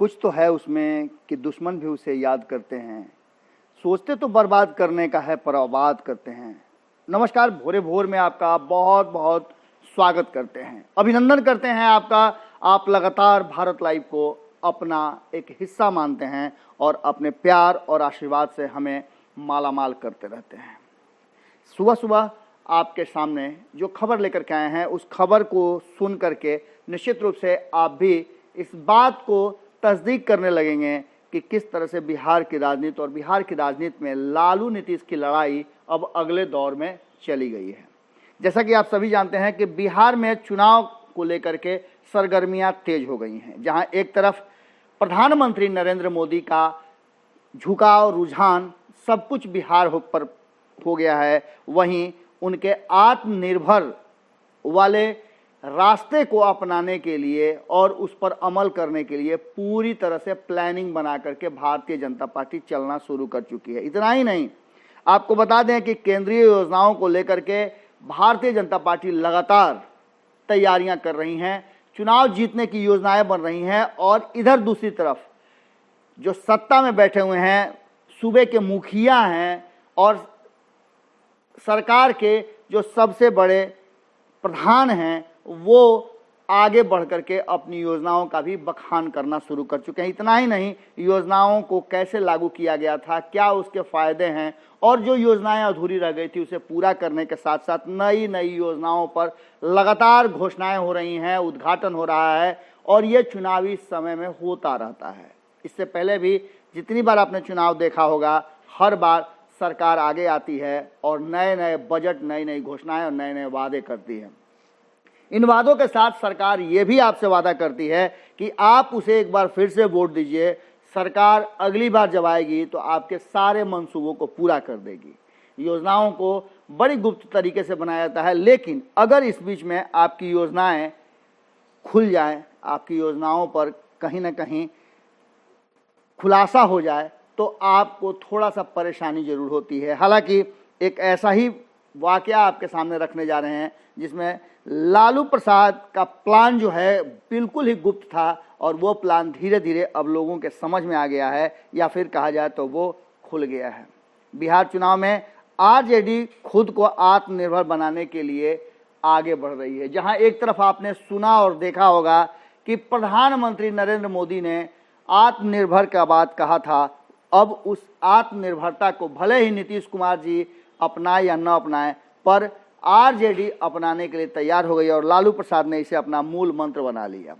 कुछ तो है उसमें कि दुश्मन भी उसे याद करते हैं। सोचते तो बर्बाद करने का है पर आबाद करते हैं। नमस्कार, भोरे भोर में आपका बहुत बहुत स्वागत करते हैं, अभिनंदन करते हैं आपका। आप लगातार भारत लाइव को अपना एक हिस्सा मानते हैं और अपने प्यार और आशीर्वाद से हमें मालामाल करते रहते हैं। सुबह सुबह आपके सामने जो खबर लेकर के आए हैं, उस खबर को सुन करके निश्चित रूप से आप भी इस बात को तस्दीक करने लगेंगे कि किस तरह से बिहार की राजनीति और बिहार की राजनीति में लालू नीतीश की लड़ाई अब अगले दौर में चली गई है। जैसा कि आप सभी जानते हैं कि बिहार में चुनाव को लेकर के सरगर्मियां तेज हो गई हैं, जहां एक तरफ प्रधानमंत्री नरेंद्र मोदी का झुकाव, रुझान सब कुछ बिहार पर हो गया है, वहीं उनके आत्मनिर्भर वाले रास्ते को अपनाने के लिए और उस पर अमल करने के लिए पूरी तरह से प्लानिंग बना करके भारतीय जनता पार्टी चलना शुरू कर चुकी है। इतना ही नहीं, आपको बता दें कि केंद्रीय योजनाओं को लेकर के भारतीय जनता पार्टी लगातार तैयारियां कर रही हैं, चुनाव जीतने की योजनाएं बन रही हैं। और इधर दूसरी तरफ जो सत्ता में बैठे हुए हैं, सूबे के मुखिया हैं और सरकार के जो सबसे बड़े प्रधान हैं, वो आगे बढ़ करके अपनी योजनाओं का भी बखान करना शुरू कर चुके हैं। इतना ही नहीं, योजनाओं को कैसे लागू किया गया था, क्या उसके फायदे हैं, और जो योजनाएं अधूरी रह गई थी उसे पूरा करने के साथ साथ नई नई योजनाओं पर लगातार घोषणाएं हो रही हैं, उद्घाटन हो रहा है और ये चुनावी समय में होता रहता है। इससे पहले भी जितनी बार आपने चुनाव देखा होगा, हर बार सरकार आगे आती है और नए नए बजट, नई नई घोषणाएं और नए नए वादे करती है। इन वादों के साथ सरकार ये भी आपसे वादा करती है कि आप उसे एक बार फिर से वोट दीजिए, सरकार अगली बार जब आएगी तो आपके सारे मंसूबों को पूरा कर देगी। योजनाओं को बड़ी गुप्त तरीके से बनाया जाता है, लेकिन अगर इस बीच में आपकी योजनाएं खुल जाएं, आपकी योजनाओं पर कहीं ना कहीं खुलासा हो जाए तो आपको थोड़ा सा परेशानी जरूर होती है। हालांकि एक ऐसा ही वाकया आपके सामने रखने जा रहे हैं जिसमें लालू प्रसाद का प्लान जो है बिल्कुल ही गुप्त था और वो प्लान धीरे धीरे अब लोगों के समझ में आ गया है, या फिर कहा जाए तो वो खुल गया है। बिहार चुनाव में आरजेडी खुद को आत्मनिर्भर बनाने के लिए आगे बढ़ रही है। जहां एक तरफ आपने सुना और देखा होगा कि प्रधानमंत्री नरेंद्र मोदी ने आत्मनिर्भर का बात कहा था, अब उस आत्मनिर्भरता को भले ही नीतीश कुमार जी अपनाए या न अपनाए, पर आरजेडी अपनाने के लिए तैयार हो गई और लालू प्रसाद ने इसे अपना मूल मंत्र बना लिया।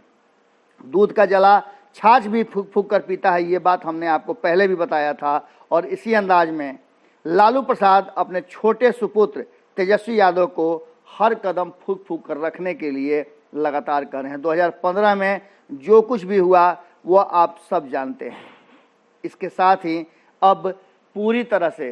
दूध का जला छाछ भी फूक फूक कर पीता है, ये बात हमने आपको पहले भी बताया था। और इसी अंदाज में लालू प्रसाद अपने छोटे सुपुत्र तेजस्वी यादव को हर कदम फूक फूक कर रखने के लिए लगातार कर रहे हैं। 2015 में जो कुछ भी हुआ वो आप सब जानते हैं। इसके साथ ही अब पूरी तरह से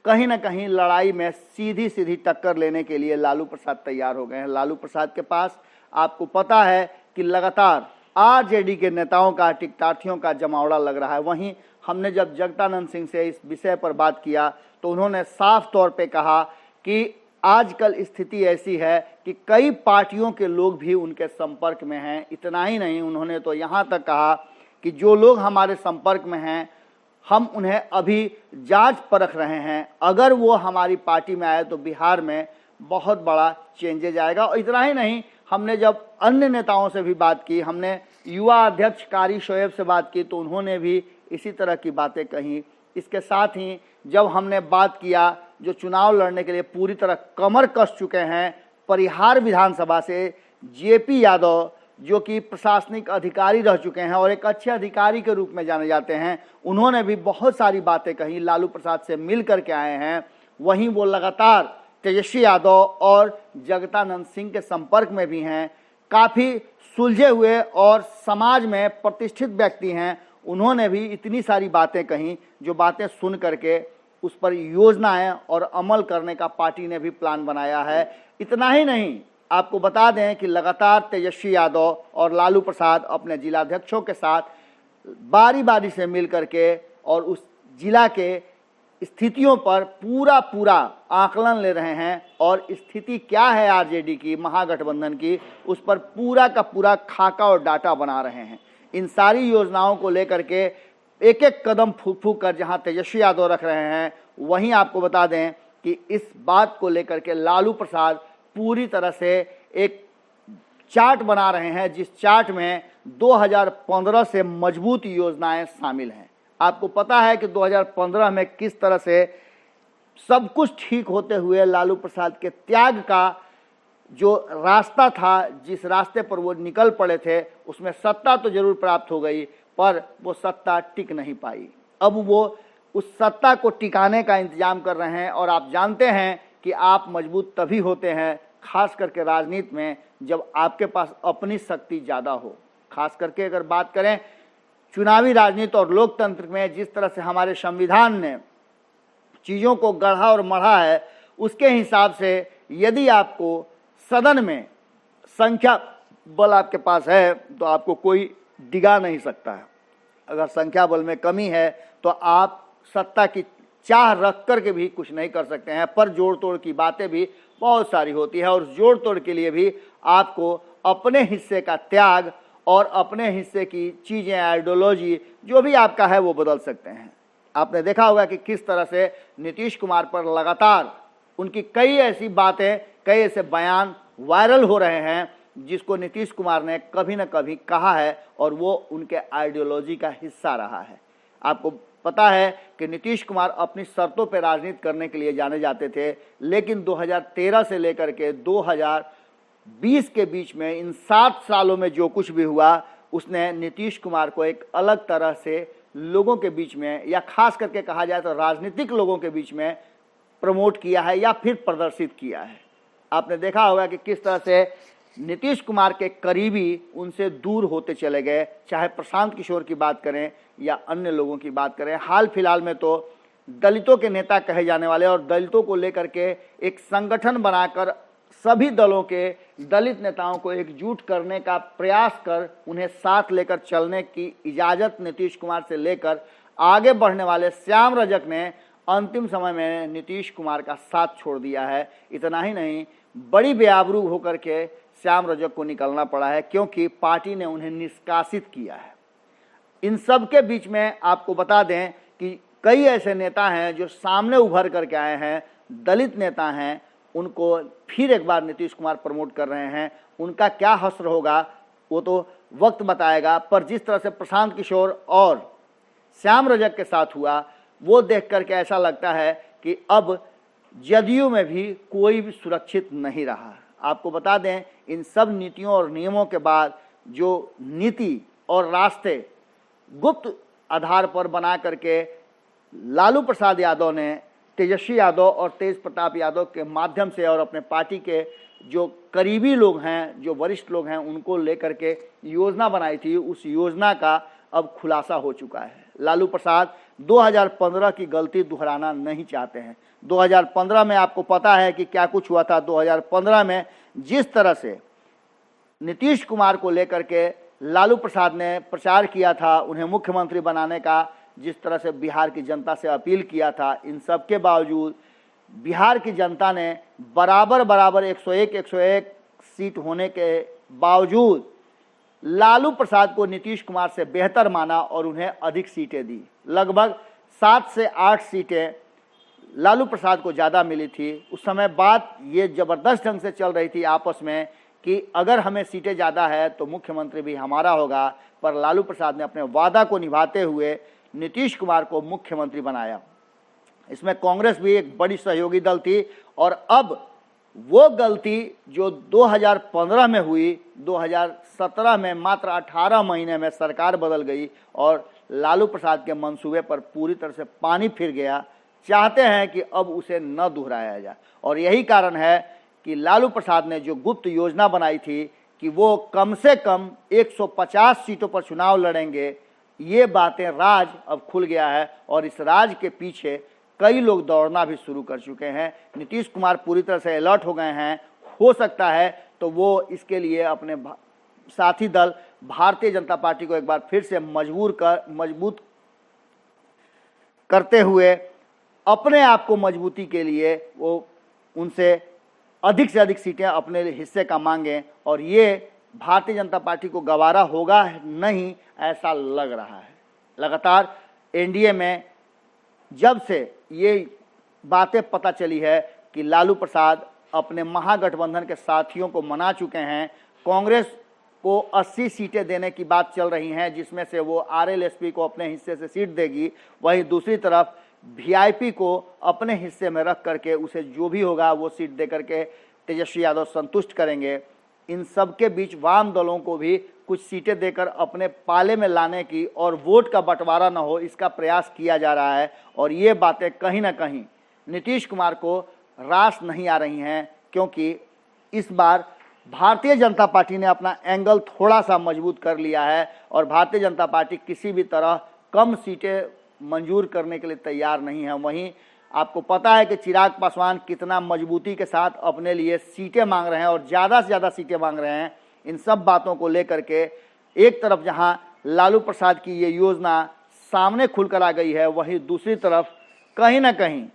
कहीं ना कहीं लड़ाई में सीधी सीधी टक्कर लेने के लिए लालू प्रसाद तैयार हो गए हैं। लालू प्रसाद के पास आपको पता है कि लगातार आरजेडी के नेताओं का, टिकटार्थियों का जमावड़ा लग रहा है। वहीं हमने जब जगदानंद सिंह से इस विषय पर बात किया तो उन्होंने साफ तौर पे कहा कि आजकल स्थिति ऐसी है कि कई पार्टियों के लोग भी उनके संपर्क में हैं। इतना ही नहीं, उन्होंने तो यहाँ तक कहा कि जो लोग हमारे संपर्क में हैं हम उन्हें अभी जांच परख रहे हैं, अगर वो हमारी पार्टी में आए तो बिहार में बहुत बड़ा चेंजेज आएगा। और इतना ही नहीं, हमने जब अन्य नेताओं से भी बात की, हमने युवा अध्यक्ष कारी शोएब से बात की तो उन्होंने भी इसी तरह की बातें कही। इसके साथ ही जब हमने बात किया जो चुनाव लड़ने के लिए पूरी तरह कमर कस चुके हैं परिहार विधानसभा से, जेपी यादव, जो कि प्रशासनिक अधिकारी रह चुके हैं और एक अच्छे अधिकारी के रूप में जाने जाते हैं, उन्होंने भी बहुत सारी बातें कही, लालू प्रसाद से मिल करके आए हैं। वहीं वो लगातार तेजस्वी यादव और जगदानंद सिंह के संपर्क में भी हैं, काफ़ी सुलझे हुए और समाज में प्रतिष्ठित व्यक्ति हैं। उन्होंने भी इतनी सारी बातें कहीं जो बातें सुन करके उस पर योजनाएं और अमल करने का पार्टी ने भी प्लान बनाया है। इतना ही नहीं, आपको बता दें कि लगातार तेजस्वी यादव और लालू प्रसाद अपने जिलाध्यक्षों के साथ बारी बारी से मिल करके और उस जिला के स्थितियों पर पूरा आकलन ले रहे हैं और स्थिति क्या है आरजेडी की, महागठबंधन की, उस पर पूरा का पूरा खाका और डाटा बना रहे हैं। इन सारी योजनाओं को लेकर के एक एक कदम फूक फूक कर जहां तेजस्वी यादव रख रहे हैं, वहीं आपको बता दें कि इस बात को लेकर के लालू प्रसाद पूरी तरह से एक चार्ट बना रहे हैं, जिस चार्ट में 2015 से मजबूत योजनाएं शामिल हैं। आपको पता है कि 2015 में किस तरह से सब कुछ ठीक होते हुए लालू प्रसाद के त्याग का जो रास्ता था, जिस रास्ते पर वो निकल पड़े थे, उसमें सत्ता तो जरूर प्राप्त हो गई, पर वो सत्ता टिक नहीं पाई। अब वो उस सत्ता को टिकाने का इंतजाम कर रहे हैं। और आप जानते हैं कि आप मजबूत तभी होते हैं, खास करके राजनीति में, जब आपके पास अपनी शक्ति ज़्यादा हो। खास करके अगर बात करें चुनावी राजनीति और लोकतंत्र में, जिस तरह से हमारे संविधान ने चीज़ों को गढ़ा और मढ़ा है, उसके हिसाब से यदि आपको सदन में संख्या बल आपके पास है तो आपको कोई डिगा नहीं सकता है। अगर संख्या बल में कमी है तो आप सत्ता की चाह रख कर के भी कुछ नहीं कर सकते हैं। पर जोड़ तोड़ की बातें भी बहुत सारी होती है और जोड़ तोड़ के लिए भी आपको अपने हिस्से का त्याग और अपने हिस्से की चीज़ें, आइडियोलॉजी जो भी आपका है वो बदल सकते हैं। आपने देखा होगा कि किस तरह से नीतीश कुमार पर लगातार उनकी कई ऐसी बातें, कई ऐसे बयान वायरल हो रहे हैं जिसको नीतीश कुमार ने कभी न कभी कहा है और वो उनके आइडियोलॉजी का हिस्सा रहा है। आपको पता है कि नीतीश कुमार अपनी शर्तों पर राजनीति करने के लिए जाने जाते थे, लेकिन 2013 से लेकर के 2020 के बीच में इन 7 सालों में जो कुछ भी हुआ, उसने नीतीश कुमार को एक अलग तरह से लोगों के बीच में, या खास करके कहा जाए तो राजनीतिक लोगों के बीच में प्रमोट किया है या फिर प्रदर्शित किया है। आपने देखा होगा कि किस तरह से नीतीश कुमार के करीबी उनसे दूर होते चले गए, चाहे प्रशांत किशोर की बात करें या अन्य लोगों की बात करें। हाल फिलहाल में तो दलितों के नेता कहे जाने वाले और दलितों को लेकर के एक संगठन बनाकर सभी दलों के दलित नेताओं को एकजुट करने का प्रयास कर उन्हें साथ लेकर चलने की इजाज़त नीतीश कुमार से लेकर आगे बढ़ने वाले श्याम रजक ने अंतिम समय में नीतीश कुमार का साथ छोड़ दिया है। इतना ही नहीं, बड़ी बेआबरू होकर के श्याम रजक को निकलना पड़ा है, क्योंकि पार्टी ने उन्हें निष्कासित किया है। इन सब के बीच में आपको बता दें कि कई ऐसे नेता हैं जो सामने उभर करके आए हैं, दलित नेता हैं, उनको फिर एक बार नीतीश कुमार प्रमोट कर रहे हैं। उनका क्या हश्र होगा वो तो वक्त बताएगा, पर जिस तरह से प्रशांत किशोर और श्याम रजक के साथ हुआ, वो देख करके ऐसा लगता है कि अब जदयू में भी कोई भी सुरक्षित नहीं रहा। आपको बता दें, इन सब नीतियों और नियमों के बाद जो नीति और रास्ते गुप्त आधार पर बना करके लालू प्रसाद यादव ने तेजस्वी यादव और तेज प्रताप यादव के माध्यम से और अपने पार्टी के जो करीबी लोग हैं, जो वरिष्ठ लोग हैं, उनको लेकर के योजना बनाई थी, उस योजना का अब खुलासा हो चुका है। लालू प्रसाद 2015 की गलती दोहराना नहीं चाहते हैं। 2015 में आपको पता है कि क्या कुछ हुआ था। 2015 में जिस तरह से नीतीश कुमार को लेकर के लालू प्रसाद ने प्रचार किया था, उन्हें मुख्यमंत्री बनाने का, जिस तरह से बिहार की जनता से अपील किया था, इन सब के बावजूद बिहार की जनता ने बराबर 101 सीट होने के बावजूद लालू प्रसाद को नीतीश कुमार से बेहतर माना और उन्हें अधिक सीटें दी। लगभग 7 से 8 सीटें लालू प्रसाद को ज़्यादा मिली थी। उस समय बात ये ज़बरदस्त ढंग से चल रही थी आपस में कि अगर हमें सीटें ज़्यादा है तो मुख्यमंत्री भी हमारा होगा, पर लालू प्रसाद ने अपने वादा को निभाते हुए नीतीश कुमार को मुख्यमंत्री बनाया। इसमें कांग्रेस भी एक बड़ी सहयोगी दल थी और अब वो गलती जो 2015 में हुई, 2017 में मात्र 18 महीने में सरकार बदल गई और लालू प्रसाद के मंसूबे पर पूरी तरह से पानी फिर गया। चाहते हैं कि अब उसे न दोहराया जाए और यही कारण है कि लालू प्रसाद ने जो गुप्त योजना बनाई थी कि वो कम से कम 150 सीटों पर चुनाव लड़ेंगे, ये बातें राज अब खुल गया है और इस राज के पीछे कई लोग दौड़ना भी शुरू कर चुके हैं। नीतीश कुमार पूरी तरह से अलर्ट हो गए हैं। हो सकता है तो वो इसके लिए अपने साथी दल भारतीय जनता पार्टी को एक बार फिर से मजबूत करते हुए अपने आप को मजबूती के लिए वो उनसे अधिक से अधिक सीटें अपने हिस्से का मांगें और ये भारतीय जनता पार्टी को गवारा होगा नहीं, ऐसा लग रहा है। लगातार एनडीए में जब से ये बातें पता चली है कि लालू प्रसाद अपने महागठबंधन के साथियों को मना चुके हैं, कांग्रेस को 80 सीटें देने की बात चल रही हैं, जिसमें से वो आरएलएसपी को अपने हिस्से से सीट देगी, वहीं दूसरी तरफ वीआईपी को अपने हिस्से में रख करके उसे जो भी होगा वो सीट दे करके तेजस्वी यादव संतुष्ट करेंगे। इन सब के बीच वाम दलों को भी कुछ सीटें देकर अपने पाले में लाने की और वोट का बंटवारा न हो, इसका प्रयास किया जा रहा है। और ये बातें कहीं ना कहीं नीतीश कुमार को रास नहीं आ रही हैं, क्योंकि इस बार भारतीय जनता पार्टी ने अपना एंगल थोड़ा सा मजबूत कर लिया है और भारतीय जनता पार्टी किसी भी तरह कम सीटें मंजूर करने के लिए तैयार नहीं है। वहीं आपको पता है कि चिराग पासवान कितना मजबूती के साथ अपने लिए सीटें मांग रहे हैं और ज़्यादा से ज़्यादा सीटें मांग रहे हैं। इन सब बातों को लेकर के एक तरफ जहां लालू प्रसाद की ये योजना सामने खुलकर आ गई है, वहीं दूसरी तरफ कहीं ना कहीं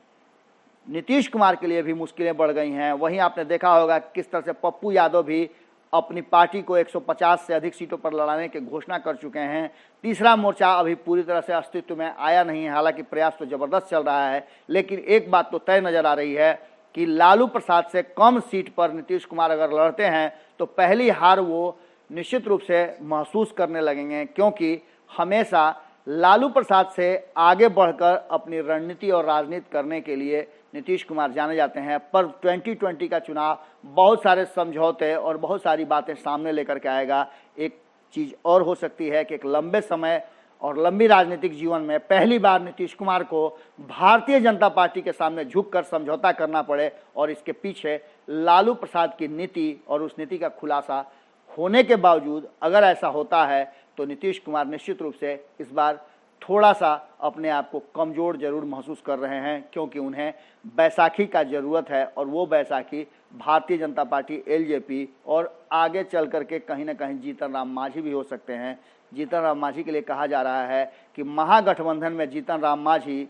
नीतीश कुमार के लिए भी मुश्किलें बढ़ गई हैं। वहीं आपने देखा होगा किस तरह से पप्पू यादव भी अपनी पार्टी को 150 से अधिक सीटों पर लड़ाने की घोषणा कर चुके हैं। तीसरा मोर्चा अभी पूरी तरह से अस्तित्व में आया नहीं है, हालांकि प्रयास तो ज़बरदस्त चल रहा है। लेकिन एक बात तो तय नज़र आ रही है कि लालू प्रसाद से कम सीट पर नीतीश कुमार अगर लड़ते हैं तो पहली हार वो निश्चित रूप से महसूस करने लगेंगे, क्योंकि हमेशा लालू प्रसाद से आगे बढ़कर अपनी रणनीति और राजनीति करने के लिए नीतीश कुमार जाने जाते हैं। पर 2020 का चुनाव बहुत सारे समझौते और बहुत सारी बातें सामने लेकर के आएगा। एक चीज़ और हो सकती है कि एक लंबे समय और लंबी राजनीतिक जीवन में पहली बार नीतीश कुमार को भारतीय जनता पार्टी के सामने झुककर समझौता करना पड़े और इसके पीछे लालू प्रसाद की नीति और उस नीति का खुलासा होने के बावजूद अगर ऐसा होता है तो नीतीश कुमार निश्चित रूप से इस बार थोड़ा सा अपने आप को कमज़ोर जरूर महसूस कर रहे हैं, क्योंकि उन्हें बैसाखी का ज़रूरत है और वो बैसाखी भारतीय जनता पार्टी एलजेपी और आगे चल करके कहीं ना कहीं जीतन राम मांझी भी हो सकते हैं। जीतन राम मांझी के लिए कहा जा रहा है कि महागठबंधन में जीतन राम मांझी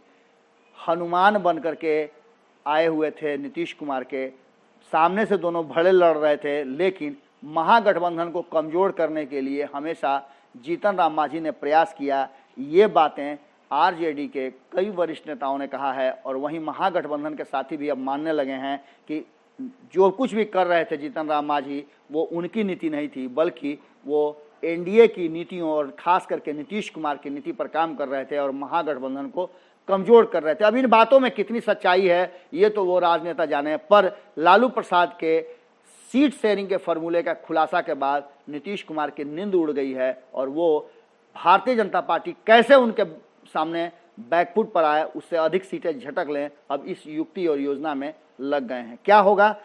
हनुमान बन करके आए हुए थे नीतीश कुमार के सामने से, दोनों भड़े लड़ रहे थे, लेकिन महागठबंधन को कमज़ोर करने के लिए हमेशा जीतन राम मांझी ने प्रयास किया। ये बातें आरजेडी के कई वरिष्ठ नेताओं ने कहा है और वहीं महागठबंधन के साथी भी अब मानने लगे हैं कि जो कुछ भी कर रहे थे जीतन राम मांझी वो उनकी नीति नहीं थी, बल्कि वो एनडीए की नीतियों और खास करके नीतीश कुमार की नीति पर काम कर रहे थे और महागठबंधन को कमज़ोर कर रहे थे। अब इन बातों में कितनी सच्चाई है ये तो वो राजनेता जाने, पर लालू प्रसाद के सीट शेयरिंग के फॉर्मूले का खुलासा के बाद नीतीश कुमार की नींद उड़ गई है और वो भारतीय जनता पार्टी कैसे उनके सामने बैकफुट पर आए, उससे अधिक सीटें झटक लें, अब इस युक्ति और योजना में लग गए हैं। क्या होगा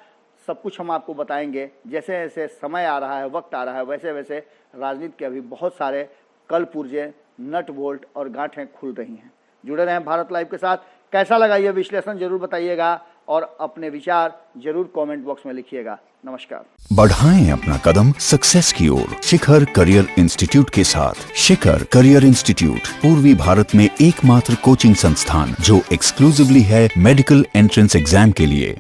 सब कुछ हम आपको बताएंगे। जैसे जैसे समय आ रहा है, वक्त आ रहा है, वैसे वैसे राजनीति के अभी बहुत सारे कल पुर्जे, नट बोल्ट और गांठें खुल रही हैं। जुड़े रहें भारत लाइव के साथ। कैसा लगा ये विश्लेषण जरूर बताइएगा और अपने विचार जरूर कमेंट बॉक्स में लिखिएगा। नमस्कार। बढ़ाएं अपना कदम सक्सेस की ओर शिखर करियर इंस्टीट्यूट के साथ। शिखर करियर इंस्टीट्यूट पूर्वी भारत में एकमात्र कोचिंग संस्थान जो एक्सक्लूसिवली है मेडिकल एंट्रेंस एग्जाम के लिए।